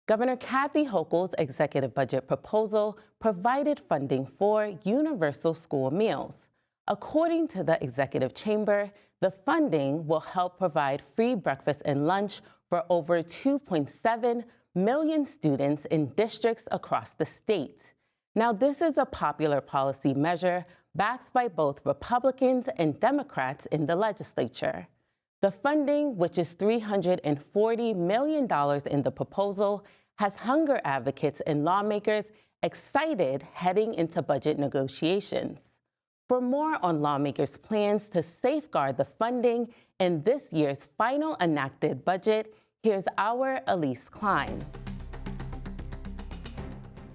Governor Kathy Hochul's executive budget proposal provided funding for universal school meals. According to the executive chamber, the funding will help provide free breakfast and lunch for over 2.7 million students in districts across the state. Now, this is a popular policy measure backed by both Republicans and Democrats in the legislature. The funding, which is $340 million in the proposal, has hunger advocates and lawmakers excited heading into budget negotiations. For more on lawmakers' plans to safeguard the funding in this year's final enacted budget, here's our Elise Klein.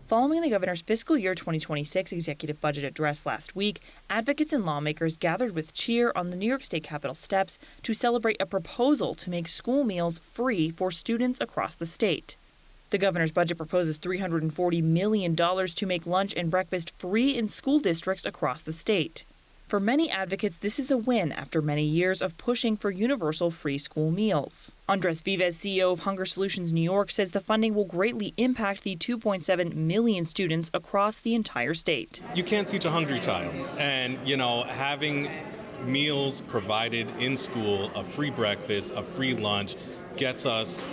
Following the governor's fiscal year 2026 executive budget address last week, advocates and lawmakers gathered with cheer on the New York State Capitol steps to celebrate a proposal to make school meals free for students across the state. The governor's budget proposes $340 million to make lunch and breakfast free in school districts across the state. For many advocates, this is a win after many years of pushing for universal free school meals. Andres Vives, CEO of Hunger Solutions New York, says the funding will greatly impact the 2.7 million students across the entire state. You can't teach a hungry child, and having meals provided in school, a free breakfast, a free lunch, gets us,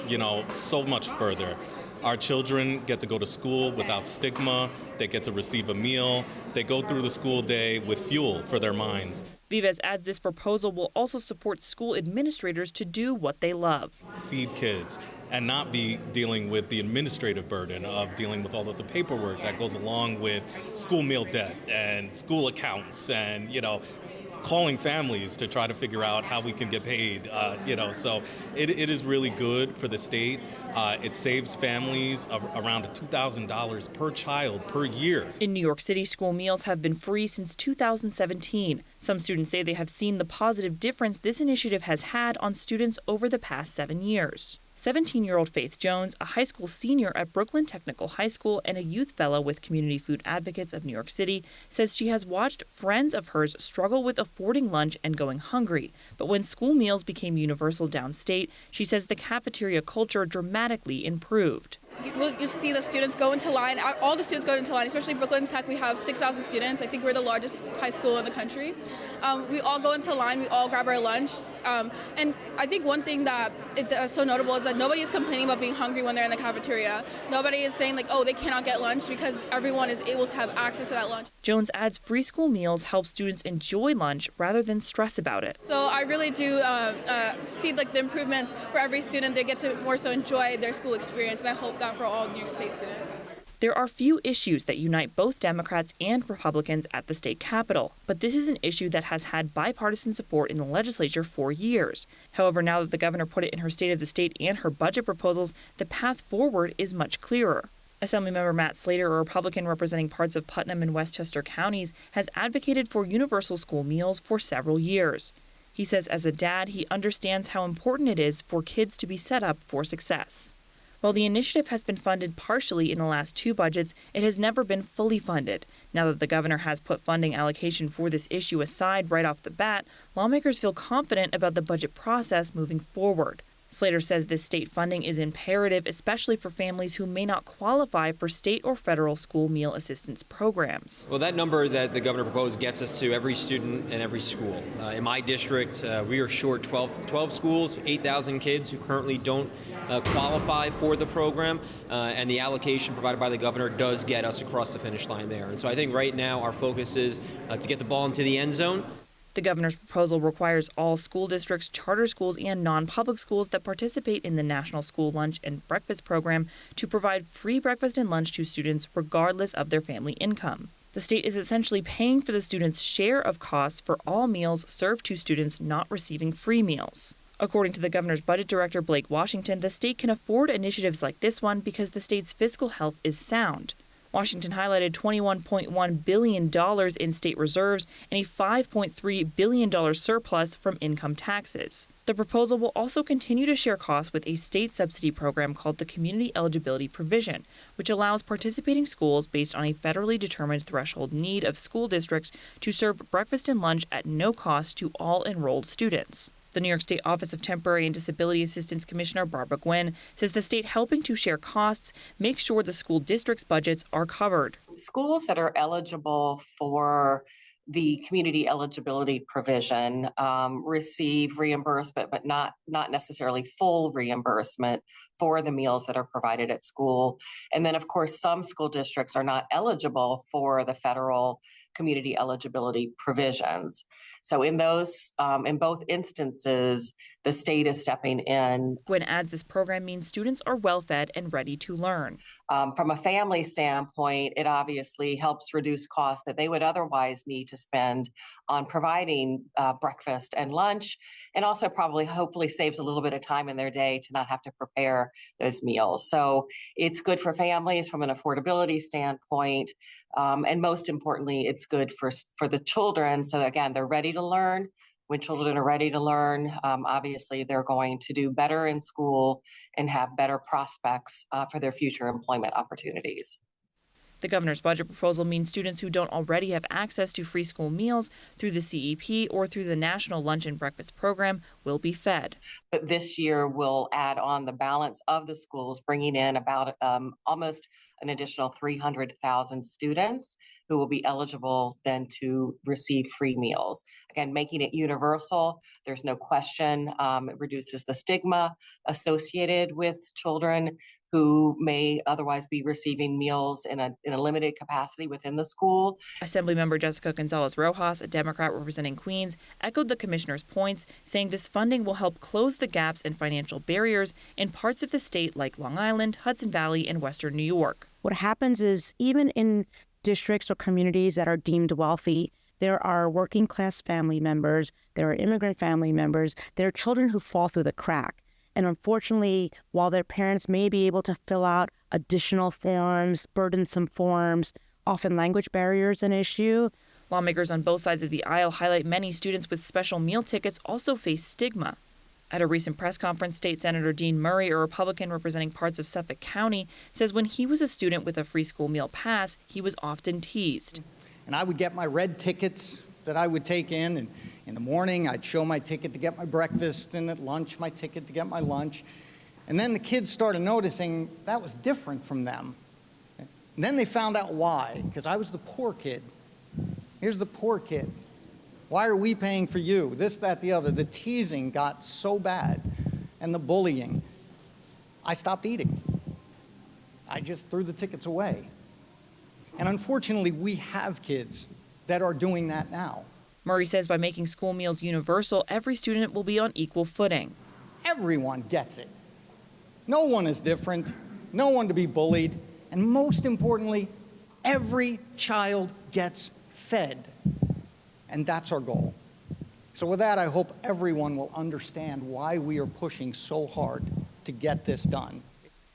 so much further. Our children get to go to school without stigma. They get to receive a meal. They go through the school day with fuel for their minds. Vives adds this proposal will also support school administrators to do what they love. Feed kids and not be dealing with the administrative burden of dealing with all of the paperwork that goes along with school meal debt and school accounts and, calling families to try to figure out how we can get paid, so it is really good for the state. It saves families around $2,000 per child per year. In New York City, school meals have been free since 2017. Some students say they have seen the positive difference this initiative has had on students over the past 7 years. 17-year-old Faith Jones, a high school senior at Brooklyn Technical High School and a youth fellow with Community Food Advocates of New York City, says she has watched friends of hers struggle with affording lunch and going hungry. But when school meals became universal downstate, she says the cafeteria culture dramatically improved. You see the students go into line, all the students go into line, especially Brooklyn Tech. We have 6,000 students. I think we're the largest high school in the country. We all go into line, we all grab our lunch. And I think one thing that is so notable is that nobody is complaining about being hungry when they're in the cafeteria. Nobody is saying they cannot get lunch because everyone is able to have access to that lunch. Jones adds free school meals help students enjoy lunch rather than stress about it. So I really do see the improvements for every student. They get to more so enjoy their school experience, and I hope that for all New York State students. There are few issues that unite both Democrats and Republicans at the state capitol, but this is an issue that has had bipartisan support in the legislature for years. However, now that the governor put it in her State of the State and her budget proposals, the path forward is much clearer. Assemblymember Matt Slater, a Republican representing parts of Putnam and Westchester counties, has advocated for universal school meals for several years. He says as a dad, he understands how important it is for kids to be set up for success. While the initiative has been funded partially in the last two budgets, it has never been fully funded. Now that the governor has put funding allocation for this issue aside right off the bat, lawmakers feel confident about the budget process moving forward. Slater says this state funding is imperative, especially for families who may not qualify for state or federal school meal assistance programs. Well, that number that the governor proposed gets us to every student and every school. In my district, we are short 12 schools, 8,000 kids who currently don't qualify for the program, and the allocation provided by the governor does get us across the finish line there. And so I think right now our focus is to get the ball into the end zone. The governor's proposal requires all school districts, charter schools, and non-public schools that participate in the National School Lunch and Breakfast Program to provide free breakfast and lunch to students regardless of their family income. The state is essentially paying for the students' share of costs for all meals served to students not receiving free meals. According to the governor's budget director, Blake Washington, the state can afford initiatives like this one because the state's fiscal health is sound. Washington highlighted $21.1 billion in state reserves and a $5.3 billion surplus from income taxes. The proposal will also continue to share costs with a state subsidy program called the Community Eligibility Provision, which allows participating schools based on a federally determined threshold need of school districts to serve breakfast and lunch at no cost to all enrolled students. The New York State Office of Temporary and Disability Assistance Commissioner Barbara Gwynn says the state helping to share costs makes sure the school district's budgets are covered. Schools that are eligible for the community eligibility provision receive reimbursement, but not necessarily full reimbursement for the meals that are provided at school. And then, of course, some school districts are not eligible for the federal community eligibility provisions. So in both instances, the state is stepping in. Gwynn adds this program means students are well fed and ready to learn. From a family standpoint, it obviously helps reduce costs that they would otherwise need to spend on providing breakfast and lunch, and also hopefully saves a little bit of time in their day to not have to prepare those meals. So it's good for families from an affordability standpoint, and most importantly, it's good for the children. So again, they're ready to learn. When children are ready to learn, obviously they're going to do better in school and have better prospects for their future employment opportunities. The governor's budget proposal means students who don't already have access to free school meals through the CEP or through the National Lunch and Breakfast Program will be fed. But this year we'll add on the balance of the schools, bringing in about almost an additional 300,000 students who will be eligible then to receive free meals. Again, making it universal, there's no question. It reduces the stigma associated with children who may otherwise be receiving meals in a limited capacity within the school. Assemblymember Jessica Gonzalez-Rojas, a Democrat representing Queens, echoed the commissioner's points, saying this funding will help close the gaps and financial barriers in parts of the state like Long Island, Hudson Valley, and Western New York. What happens is even in districts or communities that are deemed wealthy, there are working class family members, there are immigrant family members, there are children who fall through the crack. And unfortunately, while their parents may be able to fill out additional forms, burdensome forms, often language barriers an issue. Lawmakers on both sides of the aisle highlight many students with special meal tickets also face stigma. At a recent press conference, State Senator Dean Murray, a Republican representing parts of Suffolk County, says when he was a student with a free school meal pass, he was often teased. And I would get my red tickets that I would take in, and in the morning I'd show my ticket to get my breakfast, and at lunch my ticket to get my lunch. And then the kids started noticing that was different from them. And then they found out why, because I was the poor kid. Here's the poor kid. Why are we paying for you? This, that, the other. The teasing got so bad, and the bullying. I stopped eating. I just threw the tickets away. And unfortunately, we have kids that are doing that now. Murray says by making school meals universal, every student will be on equal footing. Everyone gets it. No one is different, no one to be bullied, and most importantly, every child gets fed. And that's our goal. So with that, I hope everyone will understand why we are pushing so hard to get this done.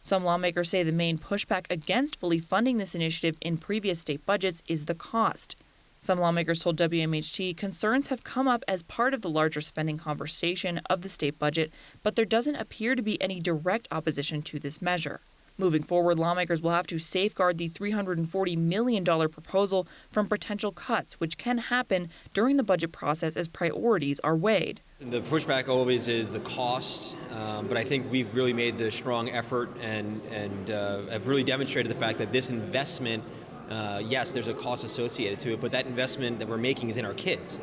Some lawmakers say the main pushback against fully funding this initiative in previous state budgets is the cost. Some lawmakers told WMHT concerns have come up as part of the larger spending conversation of the state budget, but there doesn't appear to be any direct opposition to this measure. Moving forward, lawmakers will have to safeguard the $340 million proposal from potential cuts, which can happen during the budget process as priorities are weighed. The pushback always is the cost, but I think we've really made the strong effort and have really demonstrated the fact that this investment, yes, there's a cost associated to it, but that investment that we're making is in our kids.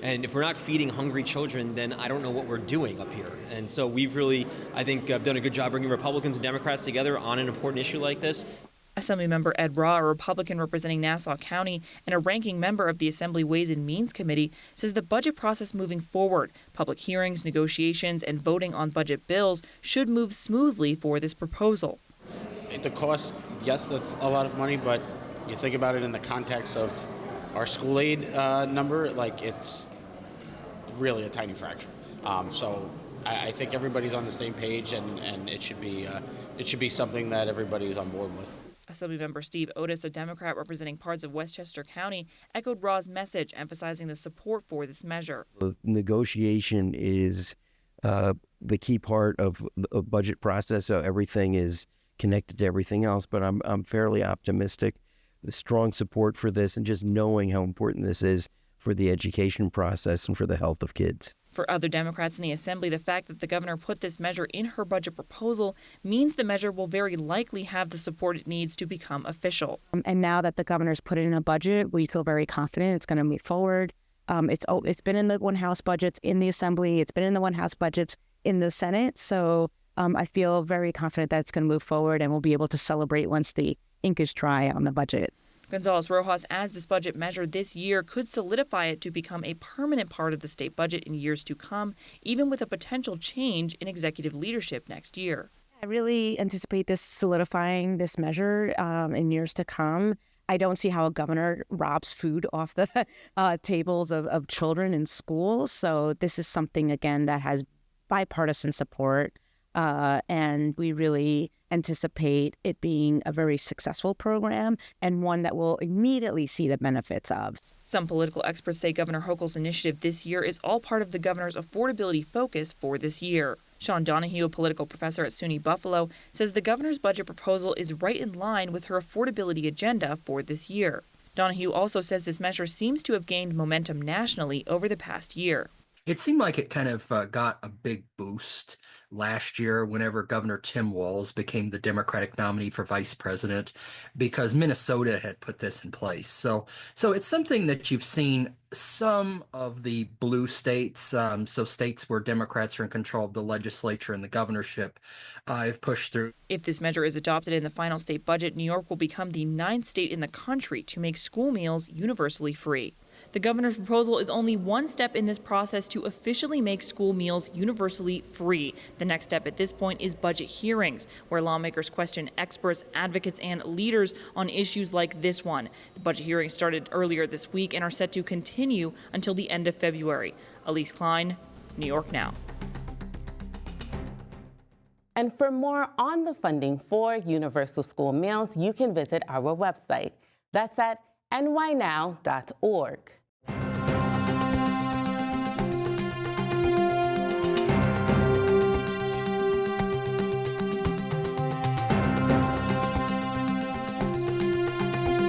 And if we're not feeding hungry children, then I don't know what we're doing up here. And so we've really, I think, done a good job bringing Republicans and Democrats together on an important issue like this. Assemblymember Ed Raw, a Republican representing Nassau County and a ranking member of the Assembly Ways and Means Committee, says the budget process moving forward, public hearings, negotiations, and voting on budget bills should move smoothly for this proposal. The cost, yes, that's a lot of money, but you think about it in the context of our school aid number, like it's really a tiny fraction. So I think everybody's on the same page, and it should be something that everybody's on board with. Assemblymember Steve Otis, a Democrat representing parts of Westchester County, echoed Raw's message, emphasizing the support for this measure. The negotiation is the key part of the budget process, so everything is connected to everything else. But I'm fairly optimistic. The strong support for this and just knowing how important this is for the education process and for the health of kids. For other Democrats in the Assembly, the fact that the governor put this measure in her budget proposal means the measure will very likely have the support it needs to become official. And now that the governor's put it in a budget, we feel very confident it's going to move forward. It's been in the one House budgets in the Assembly. It's been in the one House budgets in the Senate. So I feel very confident that it's going to move forward and we'll be able to celebrate once the ink is dry on the budget. Gonzalez-Rojas adds this budget measure this year could solidify it to become a permanent part of the state budget in years to come, even with a potential change in executive leadership next year. I really anticipate this solidifying this measure in years to come. I don't see how a governor robs food off the tables of children in schools. So this is something, again, that has bipartisan support. And we really anticipate it being a very successful program and one that we'll immediately see the benefits of. Some political experts say Governor Hochul's initiative this year is all part of the governor's affordability focus for this year. Sean Donahue, a political professor at SUNY Buffalo, says the governor's budget proposal is right in line with her affordability agenda for this year. Donahue also says this measure seems to have gained momentum nationally over the past year. It seemed like it kind of got a big boost last year whenever Governor Tim Walz became the Democratic nominee for vice president, because Minnesota had put this in place. So it's something that you've seen some of the blue states, so states where Democrats are in control of the legislature and the governorship, have pushed through. If this measure is adopted in the final state budget, New York will become the 9th state in the country to make school meals universally free. The governor's proposal is only one step in this process to officially make school meals universally free. The next step at this point is budget hearings, where lawmakers question experts, advocates, and leaders on issues like this one. The budget hearings started earlier this week and are set to continue until the end of February. Elise Klein, New York Now. And for more on the funding for universal school meals, you can visit our website. That's at nynow.org.